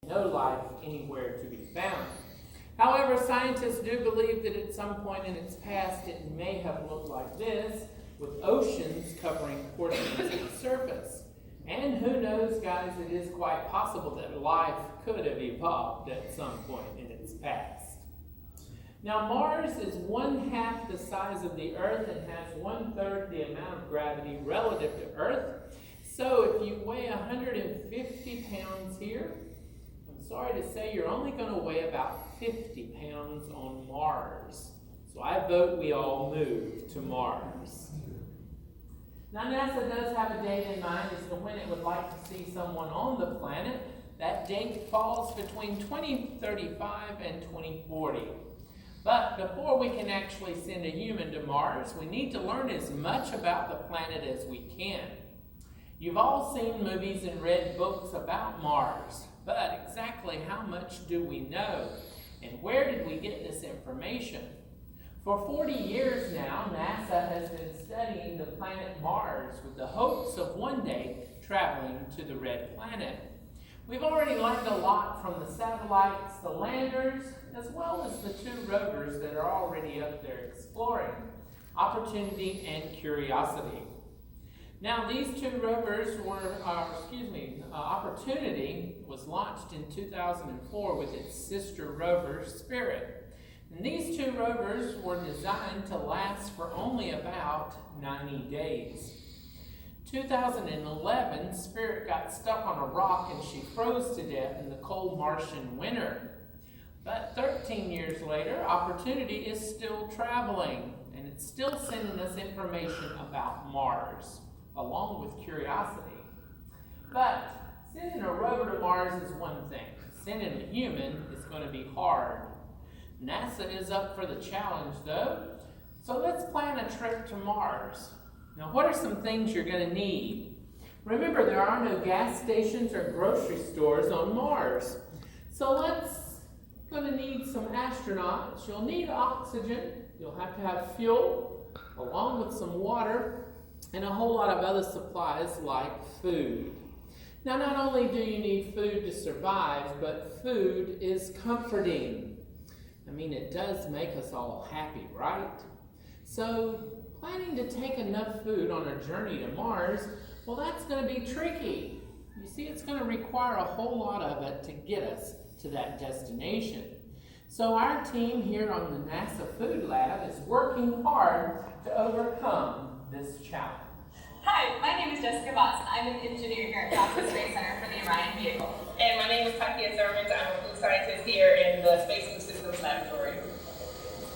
no life anywhere to be found. However, scientists do believe that at some point in its past it may have looked like this, with oceans covering portions of the surface. And who knows, guys, it is quite possible that life could have evolved at some point in its past. Now, Mars is 1/2 the size of the Earth and has 1/3 the amount of gravity relative to Earth. So if you weigh 150 pounds here, I'm sorry to say you're only going to weigh about 50 pounds on Mars. So I vote we all move to Mars. Now, NASA does have a date in mind as to when it would like to see someone on the planet. That date falls between 2035 and 2040. But before we can actually send a human to Mars, we need to learn as much about the planet as we can. You've all seen movies and read books about Mars, but exactly how much do we know? And where did we get this information? For 40 years now, NASA has been studying the planet Mars with the hopes of one day traveling to the red planet. We've already learned a lot from the satellites, the landers, as well as the 2 rovers that are already up there exploring, Opportunity and Curiosity. Now, these 2 rovers Opportunity was launched in 2004 with its sister rover, Spirit. And these 2 rovers were designed to last for only about 90 days. 2011, Spirit got stuck on a rock and she froze to death in the cold Martian winter. But 13 years later, Opportunity is still traveling, and it's still sending us information about Mars, along with Curiosity. But sending a rover to Mars is one thing. Sending a human is going to be hard. NASA is up for the challenge, though. So let's plan a trip to Mars. Now, what are some things you're going to need? Remember, there are no gas stations or grocery stores on Mars. So going to need some astronauts. You'll need oxygen. You'll have to have fuel, along with some water, and a whole lot of other supplies like food. Now, not only do you need food to survive, but food is comforting. I mean, it does make us all happy, right? So, planning to take enough food on a journey to Mars, well, that's going to be tricky. You see, it's going to require a whole lot of it to get us to that destination. So our team here on the NASA Food Lab is working hard to overcome this challenge. Hi, my name is Jessica Watson. I'm an engineer here at NASA Space Center for the Orion vehicle. And my name is Takia Zermans. I'm a food scientist here in the Space Food Systems Laboratory.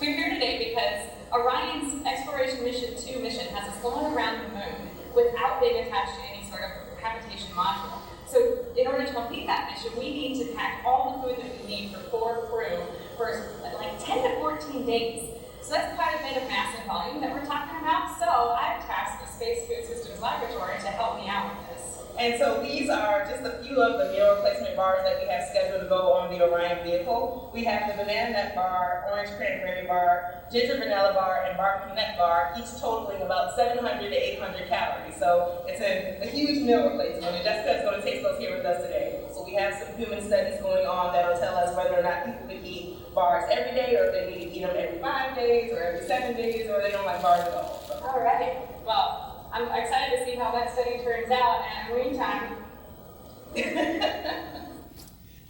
We're here today because Orion's Exploration Mission 2 mission has us going around the moon without being attached to any sort of habitation module. So in order to complete that mission, we need to pack all the food that we need for 4 crew for like 10 to 14 days. So that's quite a bit of mass and volume that we're talking about. So I've tasked the Space Food Systems Laboratory to help me out with this. And so these are just a few of the meal replacement bars that we have scheduled to go on the Orion vehicle. We have the banana nut bar, orange cranberry bar, ginger vanilla bar, and barbecue nut bar, each totaling about 700 to 800 calories. So it's a huge meal replacement, and Jessica is going to taste those here with us today. So we have some human studies going on that will tell us whether or not people can eat bars every day, or if they need to eat them every 5 days, or every 7 days, or they don't like bars at all. So. All right. Well, I'm excited to see how that study turns out, and in the meantime.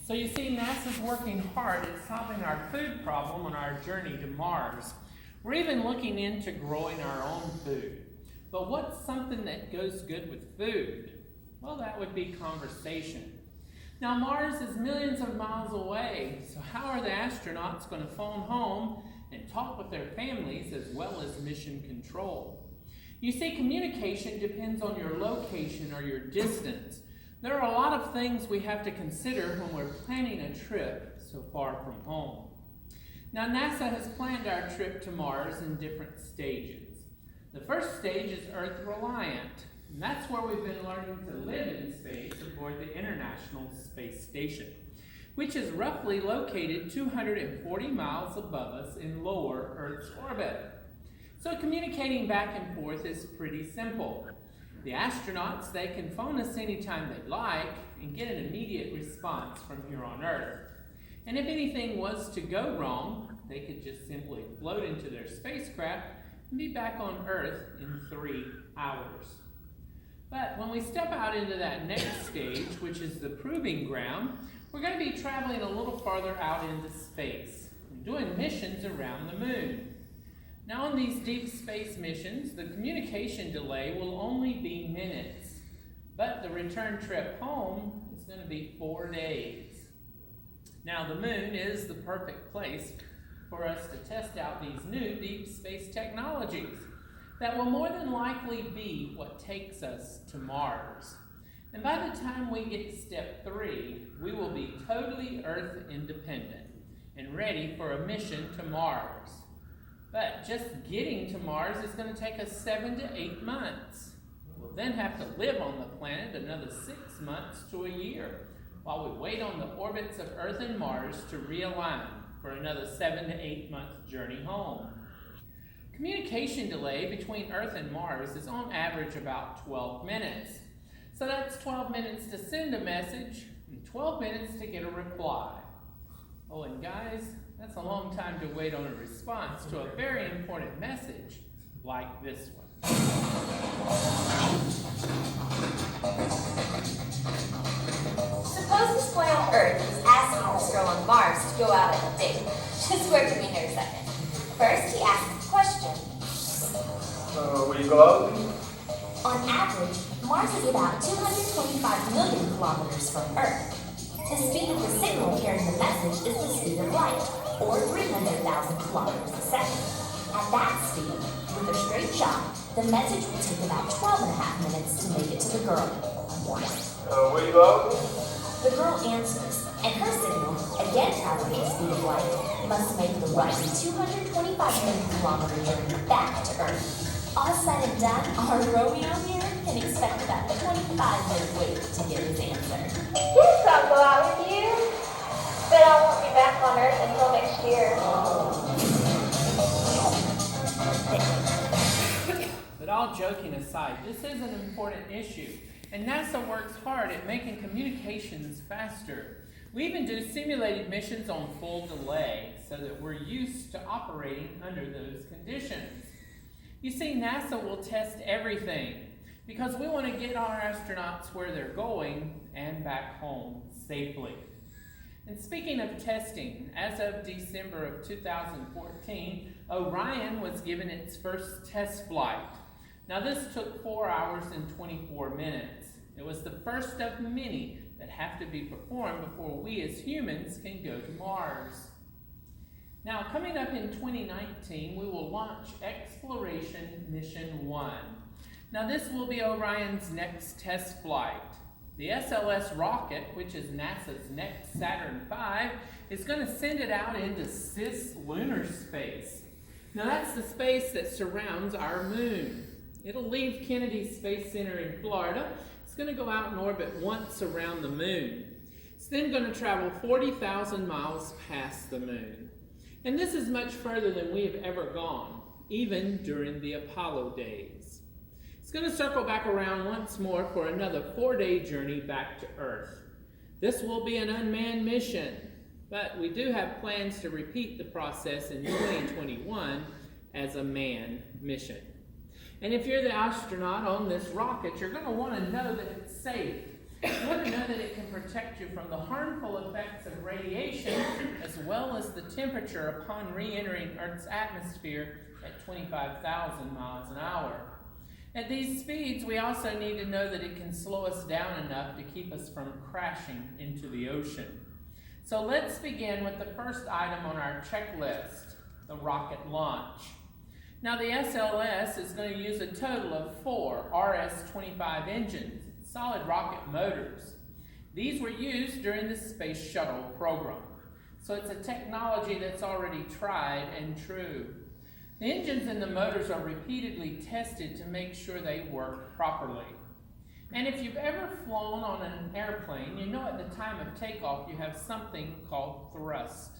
So you see, NASA's working hard at solving our food problem on our journey to Mars. We're even looking into growing our own food. But what's something that goes good with food? Well, that would be conversation. Now, Mars is millions of miles away, so how are the astronauts going to phone home and talk with their families as well as mission control? You see, communication depends on your location or your distance. There are a lot of things we have to consider when we're planning a trip so far from home. Now, NASA has planned our trip to Mars in different stages. The first stage is Earth reliant, and that's where we've been learning to live in space aboard the International Space Station, which is roughly located 240 miles above us in lower Earth's orbit. So communicating back and forth is pretty simple. The astronauts, they can phone us anytime they like and get an immediate response from here on Earth. And if anything was to go wrong, they could just simply float into their spacecraft and be back on Earth in 3 hours. But when we step out into that next stage, which is the proving ground, we're going to be traveling a little farther out into space and doing missions around the moon. Now on these deep space missions, the communication delay will only be minutes, but the return trip home is going to be 4 days. Now the moon is the perfect place for us to test out these new deep space technologies that will more than likely be what takes us to Mars. And by the time we get to step 3, we will be totally Earth independent and ready for a mission to Mars. But just getting to Mars is going to take us 7 to 8 months. We'll then have to live on the planet another 6 months to a year while we wait on the orbits of Earth and Mars to realign for another 7 to 8 month journey home. Communication delay between Earth and Mars is on average about 12 minutes. So that's 12 minutes to send a message and 12 minutes to get a reply. Oh, and guys, that's a long time to wait on a response to a very important message like this one. Suppose this boy on Earth is asking this girl on Mars to go out on a date. Just work with me here a second. First, he asks a question. Will you go out? On average, Mars is about 225 million kilometers from Earth. The speed of the signal carrying the message is the speed of light, or 300,000 kilometers a second. At that speed, with a straight shot, the message will take about 12 and a half minutes to make it to the girl. Will you go out? The girl answers, and her signal, again traveling at the speed of light, must make the roughly 225 million kilometer journey back to Earth. All said and done, our Romeo here can expect about a 25-minute wait to get his answer. Yes, I'll go out with you, but I won't be back on Earth until next year. But all joking aside, this is an important issue, and NASA works hard at making communications faster. We even do simulated missions on full delay so that we're used to operating under those conditions. You see, NASA will test everything because we want to get our astronauts where they're going and back home safely. And speaking of testing, as of December of 2014, Orion was given its first test flight. Now this took 4 hours and 24 minutes. It was the first of many that have to be performed before we as humans can go to Mars. Now coming up in 2019, we will launch Exploration Mission 1. Now this will be Orion's next test flight. The SLS rocket, which is NASA's next Saturn V, is going to send it out into cislunar space. Now that's the space that surrounds our moon. It'll leave Kennedy Space Center in Florida. It's going to go out and orbit once around the moon. It's then going to travel 40,000 miles past the moon. And this is much further than we have ever gone, even during the Apollo days. It's going to circle back around once more for another 4-day journey back to Earth. This will be an unmanned mission, but we do have plans to repeat the process in 2021 as a manned mission. And if you're the astronaut on this rocket, you're going to want to know that it's safe. You want to know that it can protect you from the harmful effects of radiation as well as the temperature upon re-entering Earth's atmosphere at 25,000 miles an hour. At these speeds, we also need to know that it can slow us down enough to keep us from crashing into the ocean. So let's begin with the first item on our checklist, the rocket launch. Now the SLS is going to use a total of 4 RS-25 engines, solid rocket motors. These were used during the Space Shuttle program. So it's a technology that's already tried and true. The engines and the motors are repeatedly tested to make sure they work properly. And if you've ever flown on an airplane, you know at the time of takeoff you have something called thrust.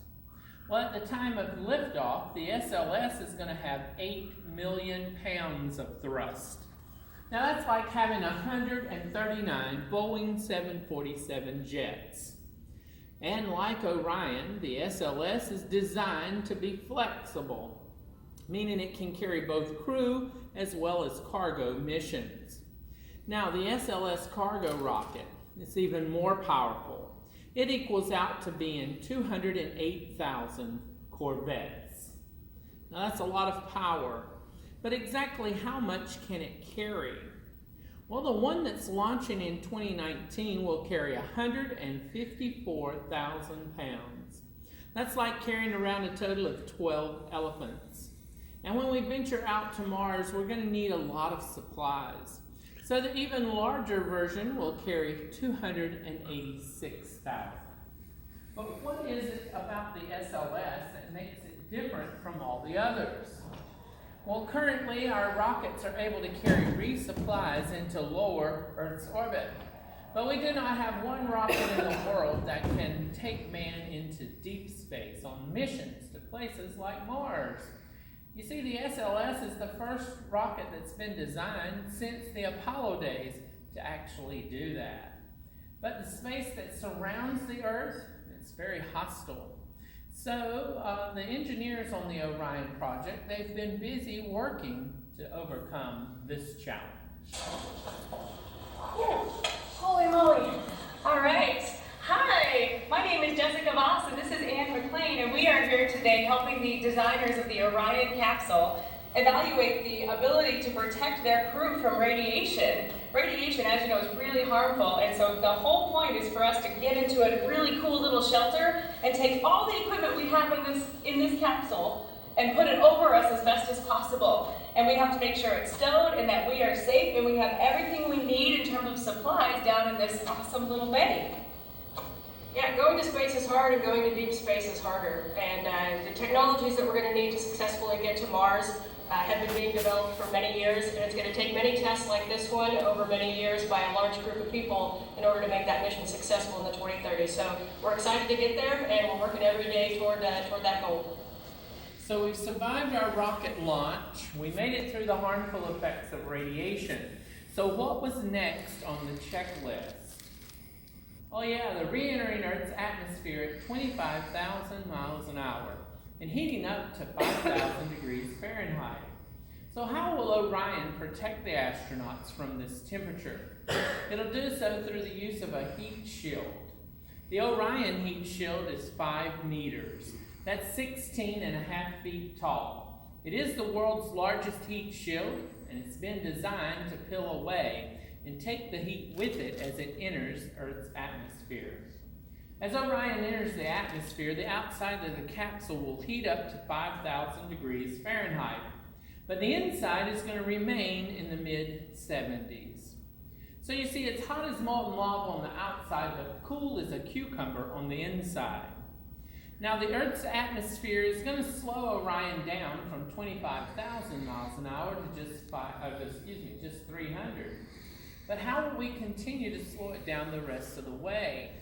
Well, at the time of liftoff, the SLS is going to have 8 million pounds of thrust. Now that's like having 139 Boeing 747 jets. And like Orion, the SLS is designed to be flexible, meaning it can carry both crew as well as cargo missions. Now the SLS cargo rocket is even more powerful. It equals out to being 208,000 Corvettes. Now that's a lot of power, but exactly how much can it carry? Well, the one that's launching in 2019 will carry 154,000 pounds. That's like carrying around a total of 12 elephants. And when we venture out to Mars, we're going to need a lot of supplies. So the even larger version will carry 286,000. But what is it about the SLS that makes it different from all the others? Well, currently our rockets are able to carry resupplies into lower Earth's orbit. But we do not have one rocket in the world that can take man into deep space on missions to places like Mars. You see, the SLS is the first rocket that's been designed since the Apollo days to actually do that. But the space that surrounds the Earth, it's very hostile. So the engineers on the Orion project, they've been busy working to overcome this challenge. Holy moly. All right. Hi, my name is Jessica Voss and this is Anne McLean, and we are here today helping the designers of the Orion capsule evaluate the ability to protect their crew from radiation. Radiation, as you know, is really harmful, and so the whole point is for us to get into a really cool little shelter and take all the equipment we have in this capsule and put it over us as best as possible. And we have to make sure it's stowed and that we are safe and we have everything we need in terms of supplies down in this awesome little bay. Yeah, going to space is hard and going to deep space is harder. And the technologies that we're going to need to successfully get to Mars have been being developed for many years, and it's going to take many tests like this one over many years by a large group of people in order to make that mission successful in the 2030s. So we're excited to get there, and we're working every day toward that goal. So we've survived our rocket launch. We made it through the harmful effects of radiation. So what was next on the checklist? Oh yeah, the re-entering Earth's atmosphere at 25,000 miles an hour and heating up to 5,000 degrees Fahrenheit. So how will Orion protect the astronauts from this temperature? It'll do so through the use of a heat shield. The Orion heat shield is 5 meters. That's 16.5 feet tall. It is the world's largest heat shield, and it's been designed to peel away and take the heat with it as it enters Earth's atmosphere. As Orion enters the atmosphere, the outside of the capsule will heat up to 5,000 degrees Fahrenheit, but the inside is going to remain in the mid-70s. So you see, it's hot as molten lava on the outside, but cool as a cucumber on the inside. Now, the Earth's atmosphere is going to slow Orion down from 25,000 miles an hour to just 300. But how will we continue to slow it down the rest of the way?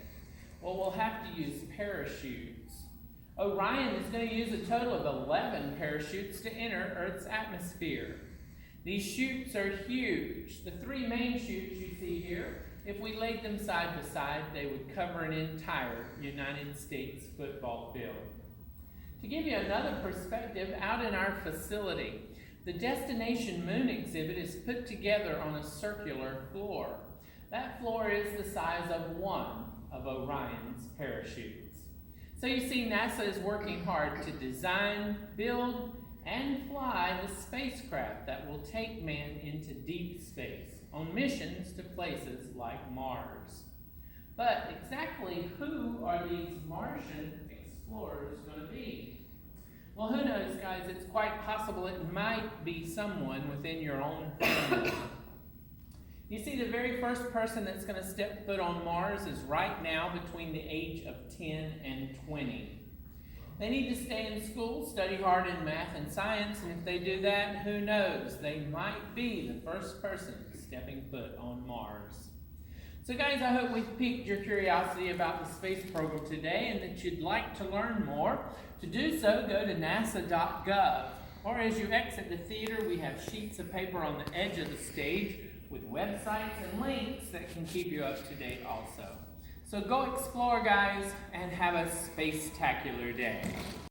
Well, we'll have to use parachutes. Orion is going to use a total of 11 parachutes to enter Earth's atmosphere. These chutes are huge. The 3 main chutes you see here, if we laid them side by side, they would cover an entire United States football field. To give you another perspective, out in our facility, the Destination Moon exhibit is put together on a circular floor. That floor is the size of one of Orion's parachutes. So you see, NASA is working hard to design, build, and fly the spacecraft that will take man into deep space on missions to places like Mars. But exactly who are these Martian explorers going to be? Well, who knows, guys? It's quite possible it might be someone within your own family. You see, the very first person that's going to step foot on Mars is right now between the age of 10 and 20. They need to stay in school, study hard in math and science, and if they do that, who knows? They might be the first person stepping foot on Mars. So guys, I hope we've piqued your curiosity about the space program today and that you'd like to learn more. To do so, go to nasa.gov, or as you exit the theater, we have sheets of paper on the edge of the stage with websites and links that can keep you up to date also. So go explore, guys, and have a space-tacular day.